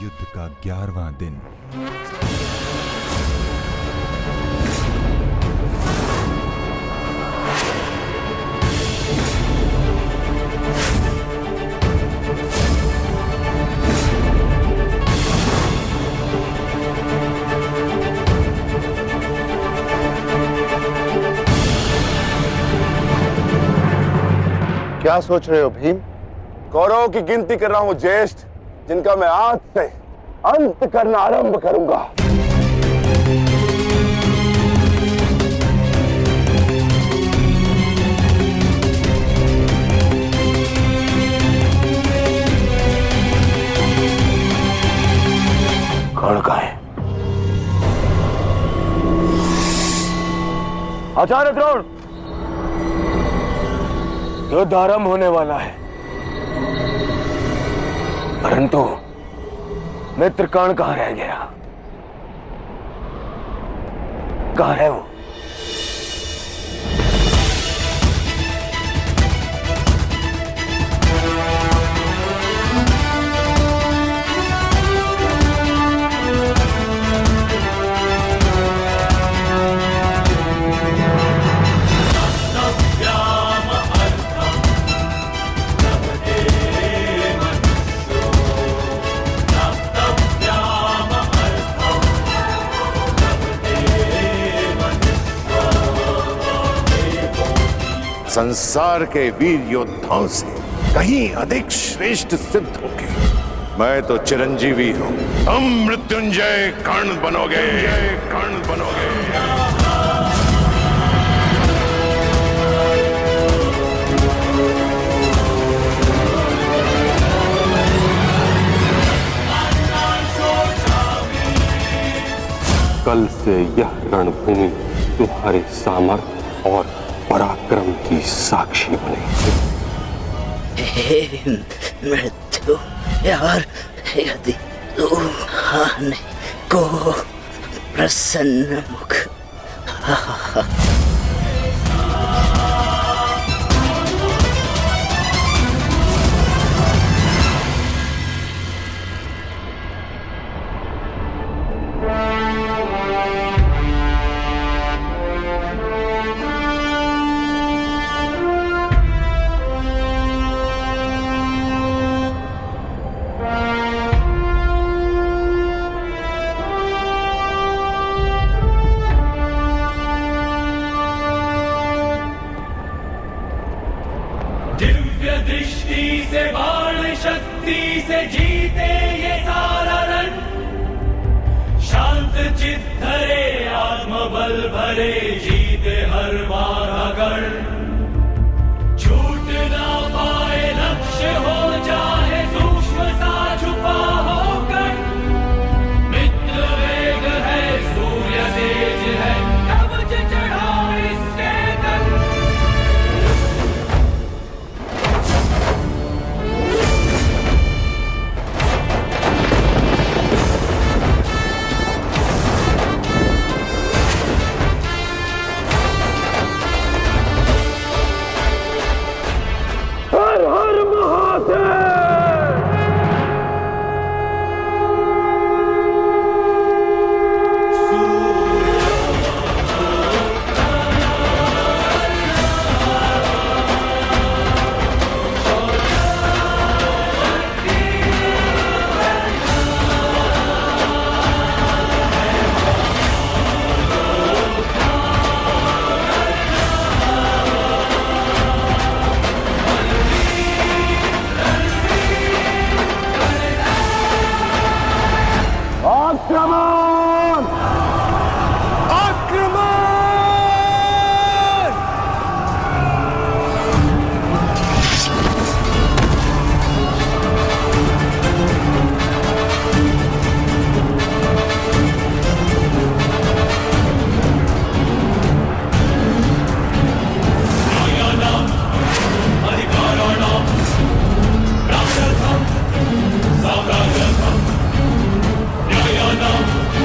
युद्ध का 11वां दिन। क्या सोच रहे हो भीम? कौरवों की गिनती कर रहा हूं ज्येष्ठ, जिनका मैं आज से अंत करना आरंभ करूंगा। कौन का है? आचार्य द्रोण, युद्ध आरंभ होने वाला है, परंतु मित्र कर्ण कहां रह गया? कहां है वो? संसार के वीर योद्धाओं से कहीं अधिक श्रेष्ठ सिद्ध होगे। मैं तो चिरंजीवी हूं, तुम मृत्युंजय कर्ण बनोगे, कर्ण बनोगे। कल से यह रणभूमि तुम्हारे सामर्थ्य और पराक्रम की साक्षी बने। हे मृत्यु यार, यदि तू आने को प्रसन्न मुख दिव्य दृष्टि से बाण शक्ति से जीते ये सारा रण, शांत चित्त धरे आत्मबल भरे जीते हर बाधा गण। छूट ना पाए लक्ष्य हो जाए सूक्ष्म सा छुपा होकर, मित्र वेग है सूर्य तेज है कवच चढ़ा इसके तन। हर हर महादेव! आक्रमण! आक्रमण! न्यायानाम् अधिकाराणाम् प्राप्त्यर्थम् साम्राज्यर्थम् न्यायानाम्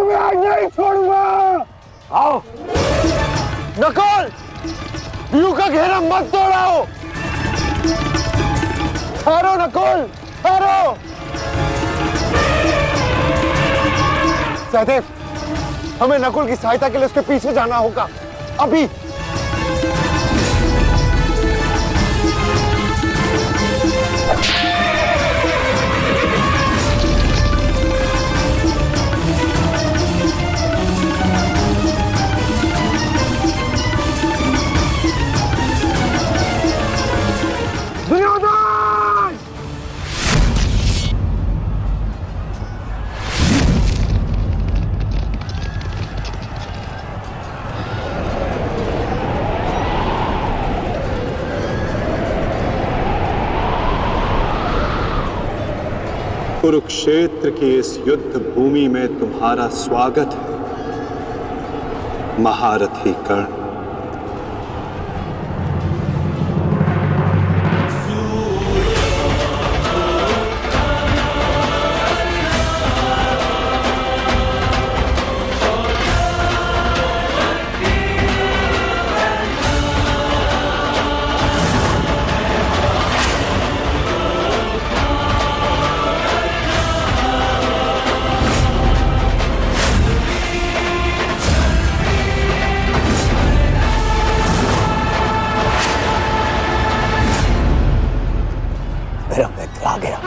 तुम्हें आज नहीं छोड़ूंगा। आओ नकुल, व्यू का घेरा मत तोड़ाओ। ठहरो नकुल, ठहरो। सहदेव, हमें नकुल की सहायता के लिए उसके पीछे जाना होगा अभी। दुर्योधन! कुरुक्षेत्र की इस युद्ध भूमि में तुम्हारा स्वागत है, महारथी कर्ण। मेरा मित्र आ गया।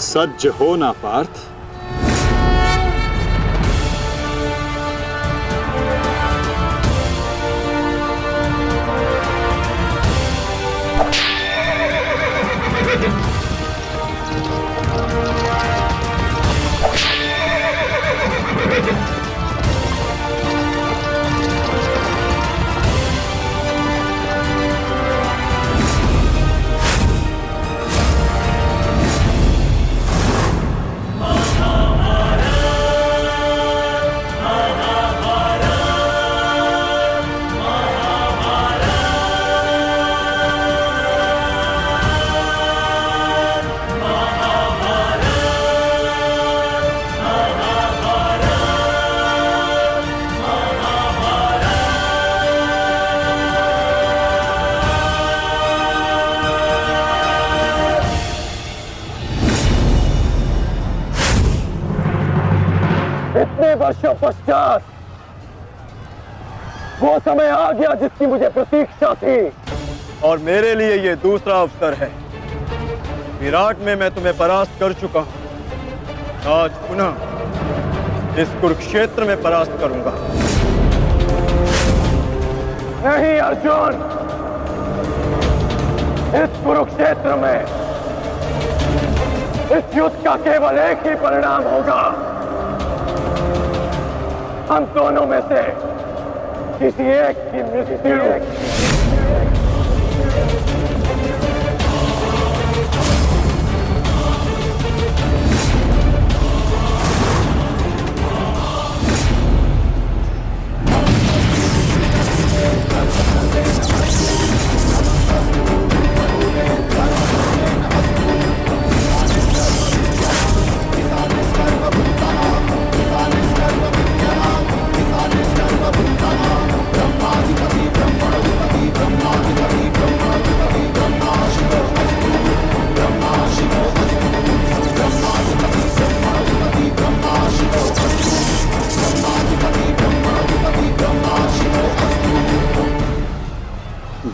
सज्ज हो ना पार्थ। इतने वर्षों पश्चात वो समय आ गया जिसकी मुझे प्रतीक्षा थी, और मेरे लिए ये दूसरा अवसर है। विराट में मैं तुम्हें परास्त कर चुका हूं, आज पुनः इस कुरुक्षेत्र में परास्त करूंगा। नहीं अर्जुन, इस कुरुक्षेत्र में इस युद्ध का केवल एक ही परिणाम होगा। हम दोनों में से किसी एक की मृत्यु।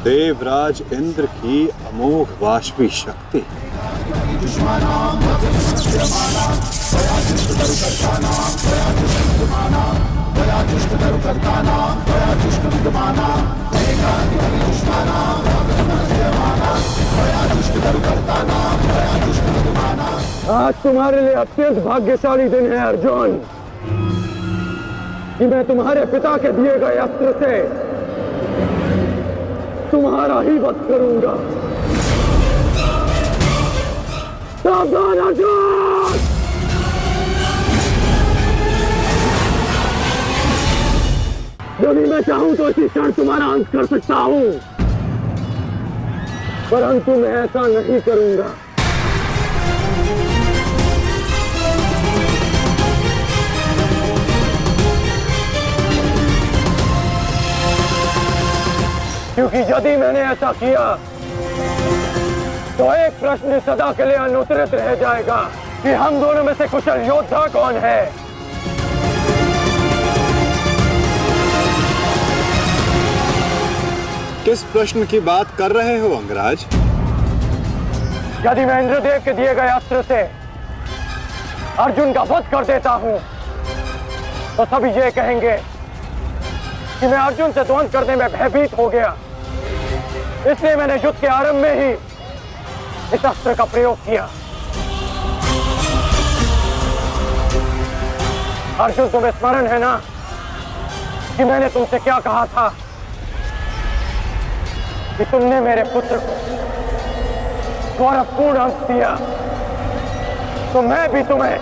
देवराज इंद्र की अमोघ वाष्पी शक्ति। आज तुम्हारे लिए अत्यंत भाग्यशाली दिन है अर्जुन, कि मैं तुम्हारे पिता के दिए गए अस्त्र से तुम्हारा ही वध करूंगा। सावधान अर्जुन! यदि मैं चाहूं तो इसी क्षण तुम्हारा अंत कर सकता हूं, परंतु मैं ऐसा नहीं करूंगा। क्योंकि यदि मैंने ऐसा किया तो एक प्रश्न सदा के लिए अनुत्तरित रह जाएगा कि हम दोनों में से कुशल योद्धा कौन है। किस प्रश्न की बात कर रहे हो अंगराज? यदि मैं इंद्रदेव के दिए गए अस्त्र से अर्जुन का वध कर देता हूं तो सभी ये कहेंगे कि मैं अर्जुन से द्वंद्व करने में भयभीत हो गया, इसलिए मैंने युद्ध के आरंभ में ही इस अस्त्र का प्रयोग किया। अर्जुन, तुम्हें स्मरण है ना कि मैंने तुमसे क्या कहा था कि तुमने मेरे पुत्र को गौरवपूर्ण अंत दिया, तो मैं भी तुम्हें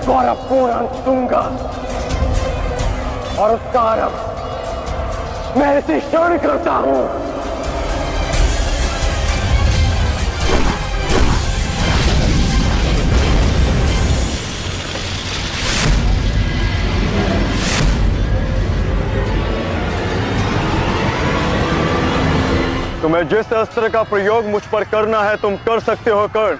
गौरवपूर्ण अंत दूंगा, और उसका आरंभ मैं इसी क्षण करता हूं। तुम्हें जिस अस्त्र का प्रयोग मुझ पर करना है तुम कर सकते हो कर्ण,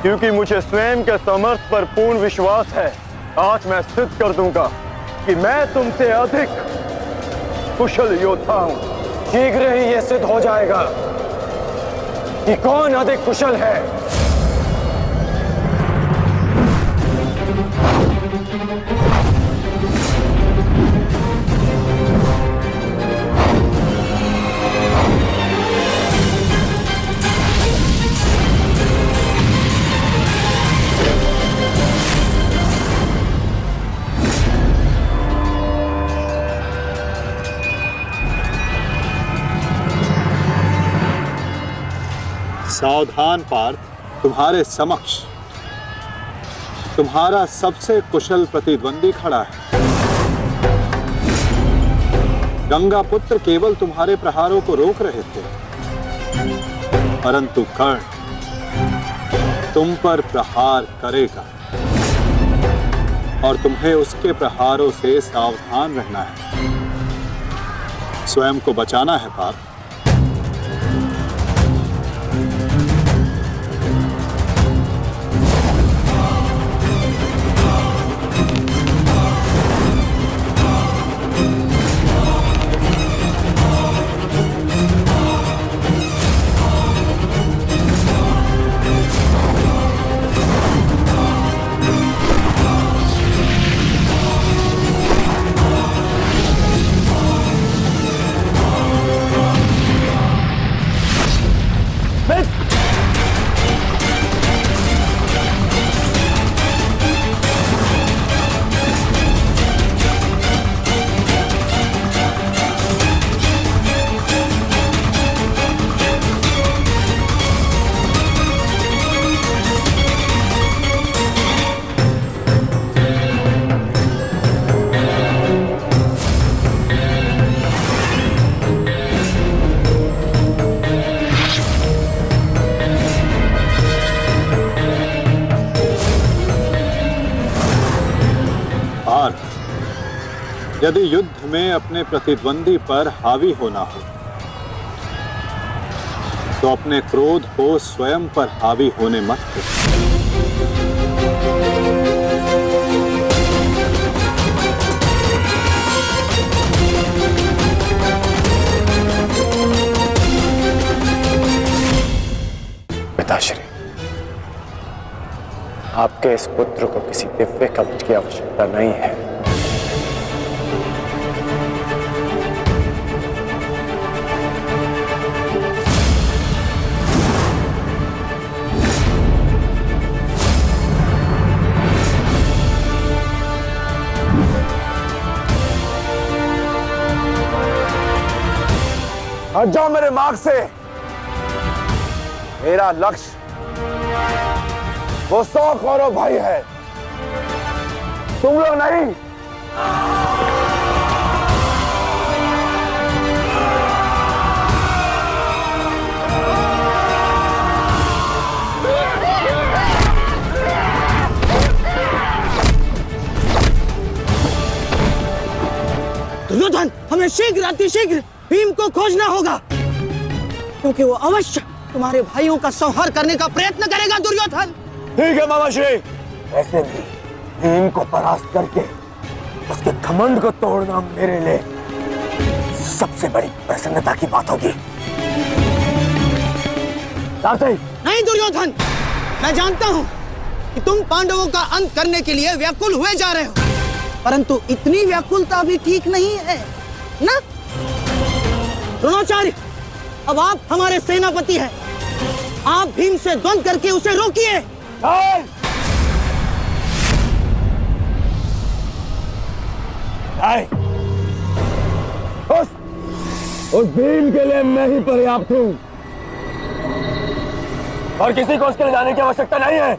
क्योंकि मुझे स्वयं के सामर्थ्य पर पूर्ण विश्वास है। आज मैं सिद्ध कर दूंगा कि मैं तुमसे अधिक कुशल योद्धा हूं। शीघ्र ही यह सिद्ध हो जाएगा कि कौन अधिक कुशल है। सावधान पार्थ, तुम्हारे समक्ष तुम्हारा सबसे कुशल प्रतिद्वंदी खड़ा है। गंगा पुत्र केवल तुम्हारे प्रहारों को रोक रहे थे, परंतु कर्ण तुम पर प्रहार करेगा और तुम्हें उसके प्रहारों से सावधान रहना है। स्वयं को बचाना है पार्थ। यदि युद्ध में अपने प्रतिद्वंदी पर हावी होना हो तो अपने क्रोध को स्वयं पर हावी होने मत दो। पिताश्री, आपके इस पुत्र को किसी दिव्य कवच की आवश्यकता नहीं है। हट जाओ मेरे मार्ग से। मेरा लक्ष्य वो 100 कौरव भाई है, तुम लोग नहीं। दुर्योधन, हमें शीघ्र अतिशीघ्र भीम को खोजना होगा, क्योंकि वो अवश्य तुम्हारे भाइयों का संहार करने का प्रयत्न करेगा। दुर्योधन। ठीक है मामा श्री। वैसे भी भीम को परास्त करके उसके घमंड को तोड़ना मेरे लिए सबसे बड़ी प्रसन्नता की बात होगी। नहीं दुर्योधन, मैं जानता हूं कि तुम पांडवों का अंत करने के लिए व्याकुल हुए जा रहे हो, परंतु इतनी व्याकुलता भी ठीक नहीं है ना? द्रोणाचार्य, अब आप हमारे सेनापति हैं, आप भीम से द्वंद्व करके उसे रोकिए। उस भीम के लिए मैं ही पर्याप्त हूं और किसी को उसके लिए जाने की आवश्यकता नहीं है।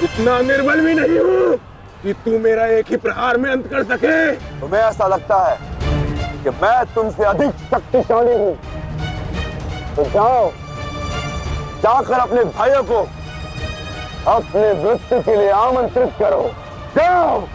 इतना निर्बल भी नहीं हूं कि तू मेरा एक ही प्रहार में अंत कर सके। तुम्हें ऐसा लगता है कि मैं तुमसे अधिक शक्तिशाली हूं, तो जाओ, जाकर अपने भाइयों को अपने मृत्यु के लिए आमंत्रित करो। जाओ।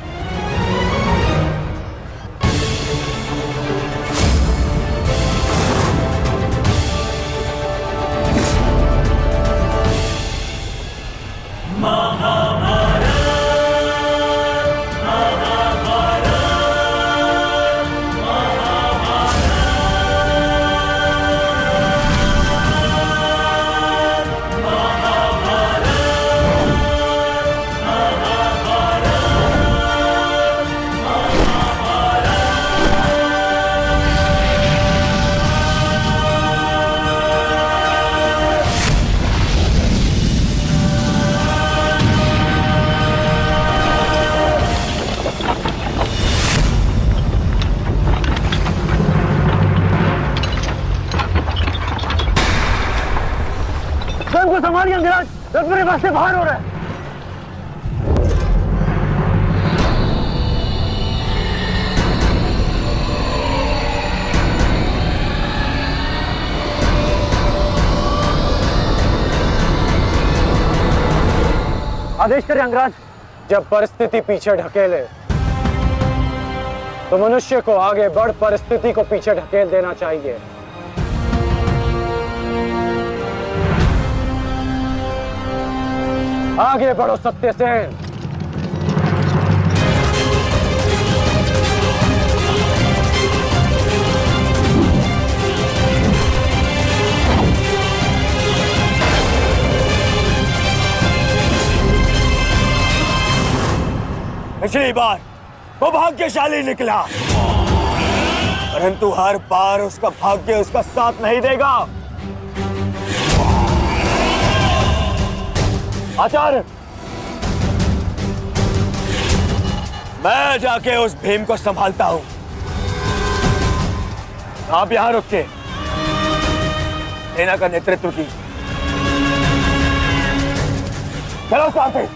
संभालिए अंगराज, रथ मेरे पास से बाहर हो रहा है। आदेश करें अंगराज। जब परिस्थिति पीछे ढकेले तो मनुष्य को आगे बढ़ परिस्थिति को पीछे ढकेल देना चाहिए। आगे बढ़ो सत्यसेन। पिछली बार वो भाग्यशाली निकला, परंतु हर बार उसका भाग्य उसका साथ नहीं देगा। आचार्य, मैं जाके उस भीम को संभालता हूं, आप यहां रुक के सेना का नेतृत्व की। चलो साथी।